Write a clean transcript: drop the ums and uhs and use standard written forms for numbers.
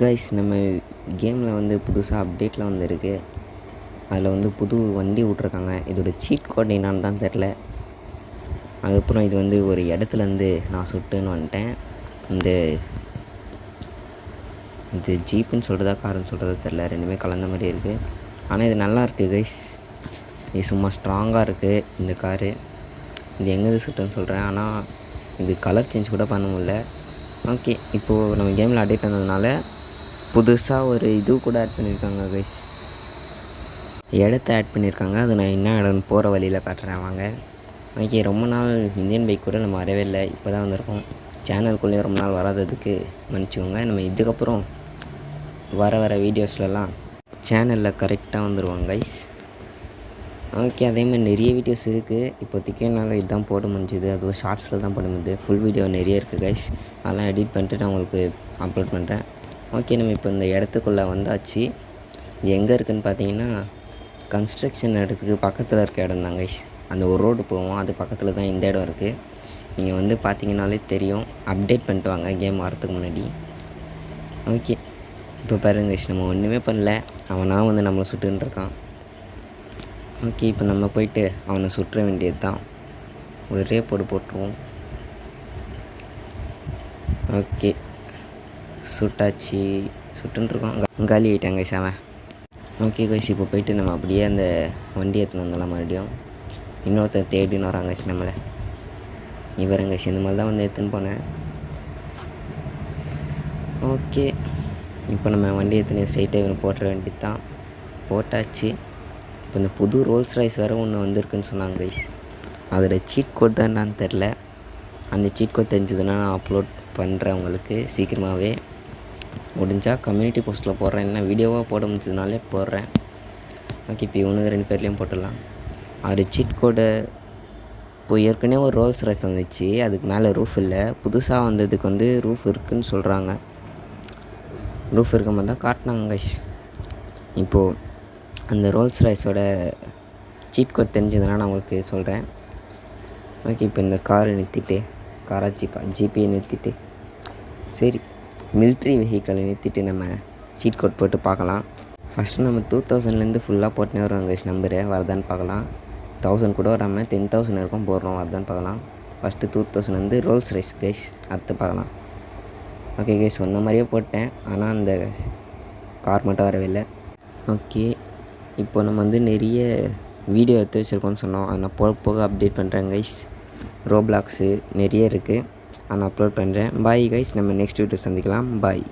Guys நம்ம கேமில் வந்து புதுசாக அப்டேட்டில் வந்துருக்கு. அதில் வந்து புது வண்டி விட்ருக்காங்க. இதோட சீட் கோட் என்னான்னு தான் தெரில. அதுக்கப்புறம் இது வந்து ஒரு இடத்துலேருந்து நான் சுட்டுன்னு வந்துட்டேன். இது ஜீப்புன்னு சொல்கிறதா காருன்னு சொல்கிறதா தெரில, ரெண்டுமே கலந்த மாதிரி இருக்குது. ஆனால் இது நல்லா இருக்குது கைஸ். இது சும்மா ஸ்ட்ராங்காக இருக்குது இந்த காரு. இது எங்கேருந்து சுட்டுன்னு சொல்கிறேன், ஆனால் இது கலர் சேஞ்ச் கூட பண்ண முடியல. ஓகே, இப்போது நம்ம கேமில் அப்டேட் பண்ணதுனால புதுசாக ஒரு இது கூட ஆட் பண்ணியிருக்காங்க கைஸ். இடத்த ஆட் பண்ணியிருக்காங்க. அது நான் என்ன இடம்னு போகிற வழியில் காட்டுறேன் வாங்க. ஓகே, ரொம்ப நாள் இந்தியன் பைக் கூட நம்ம வரவே இல்லை, இப்போ தான் வந்திருக்கோம். சேனலுக்குள்ளேயே ரொம்ப நாள் வராததுக்கு மன்னிச்சுக்கோங்க. நம்ம இதுக்கப்புறம் வர வீடியோஸ்லலாம் சேனலில் கரெக்டாக வந்துடுவாங்க கைஸ். ஓகே, அதே மாதிரி நிறைய வீடியோஸ் இருக்குது. இப்போதைக்கு என்னால் இதுதான் போட முடிஞ்சுது, அதுவும் ஷார்ட்ஸில் தான் போட முடியுது. ஃபுல் வீடியோ நிறைய இருக்குது கைஸ். அதெல்லாம் எடிட் பண்ணிட்டு நான் உங்களுக்கு அப்லோட் பண்ணுறேன். ஓகே, நம்ம இப்போ இந்த இடத்துக்குள்ளே வந்தாச்சு. இது எங்கே இருக்குதுன்னு பார்த்தீங்கன்னா கன்ஸ்ட்ரக்ஷன் இடத்துக்கு பக்கத்தில் இருக்க இடம் தான் கைஸ். அந்த ஒரு ரோடு போவோம், அது பக்கத்தில் தான் இந்த இடம் இருக்குது. நீங்கள் வந்து பார்த்தீங்கன்னாலே தெரியும். அப்டேட் பண்ணிட்டு வாங்க கேம் வரத்துக்கு முன்னாடி. ஓகே, இப்போ பாருங்க கைஸ், நம்ம ஒன்றுமே பண்ணல, அவனாக வந்து நம்மளை சுட்டுன்னு இருக்கான். ஓகே, இப்போ நம்ம போயிட்டு அவனை சுற்ற வேண்டியது தான். ஒரே போட்டுருவோம். ஓகே, சுட்டாச்சு, சுட்டுருக்கோம். காலி ஆகிட்டாங்க கைஸ் அவன். ஓகே கைஸ், இப்போ போயிட்டு நம்ம அப்படியே அந்த வண்டி எடுத்துன்னு வந்துடலாம். மறுபடியும் இன்னொருத்தர் தேடின்னு வராங்க கைஸ் நம்மளை. இவருங்க கைஸ், இந்த மாதிரி தான் வந்து எடுத்துன்னு போனேன். ஓகே, இப்போ நம்ம வண்டி எடுத்துன்னு ஸ்ட்ரைட்டாக இவனை போட்டுற வேண்டியது தான். போட்டாச்சு. இப்போ இந்த புது ரோல்ஸ் ராய்ஸ் வேறு ஒன்று வந்திருக்குன்னு சொன்னாங்க கைஸ். அதோட சீட் கோட் தான் என்னான்னு தெரில. அந்த சீட் கோட் தெரிஞ்சதுன்னா நான் அப்லோட் பண்ணுறேன் உங்களுக்கு சீக்கிரமாகவே. முடிஞ்சால் கம்யூனிட்டி போஸ்ட்டில் போடுறேன், என்ன வீடியோவாக போட முடிஞ்சதுனாலே போடுறேன். ஓகே, இப்போ இவனுக்கு 2 பேர்லேயும் போட்டுடலாம். அது சீட் கோடு. இப்போ ஏற்கனவே ஒரு ரோல்ஸ் ராய்ஸ் வந்துச்சு, அதுக்கு மேலே ரூஃப் இல்லை. புதுசாக வந்ததுக்கு வந்து ரூஃப் இருக்குதுன்னு சொல்கிறாங்க. ரூஃப் இருக்க மாதிரி தான் காட்டினாங்க கைஸ். இப்போது அந்த ரோல்ஸ் ராய்ஸோட சீட் கோட் தெரிஞ்சதுன்னா நான் உங்களுக்கு சொல்கிறேன். ஓகே, இப்போ இந்த காரை நிறுத்திட்டு, காரா ஜிபியை நிறுத்திட்டு, சரி மிலிட்ரி வெஹிக்கலை நிறுத்திட்டு நம்ம சீட் கோட் போட்டு பார்க்கலாம். ஃபஸ்ட்டு நம்ம 2000லேருந்து ஃபுல்லாக போட்டுனே வருவாங்க கைஸ். நம்பரு வரதான்னு பார்க்கலாம். 1000 கூட வராமல் 10,000 இருக்கும் போடுறோம், வரதான்னு பார்க்கலாம். ஃபஸ்ட்டு 2000 ரோல்ஸ் ராய்ஸ் கைஸ், அடுத்து பார்க்கலாம். ஓகே கைஸ், சொன்ன மாதிரியே போட்டேன், ஆனால் அந்த கார் மட்டும் வரவே இல்லை. ஓகே, இப்போ நம்ம வந்து நிறைய வீடியோ எடுத்து வச்சுருக்கோன்னு சொன்னோம். அதை நான் போக அப்டேட் பண்ணுறேன் கைஸ். ரோப்ளாக்ஸு நிறைய இருக்குது, அதை நான் அப்லோட் பண்ணுறேன். பாய் கைஸ், நம்ம நெக்ஸ்ட் வீடியோ சந்திக்கலாம். பாய்.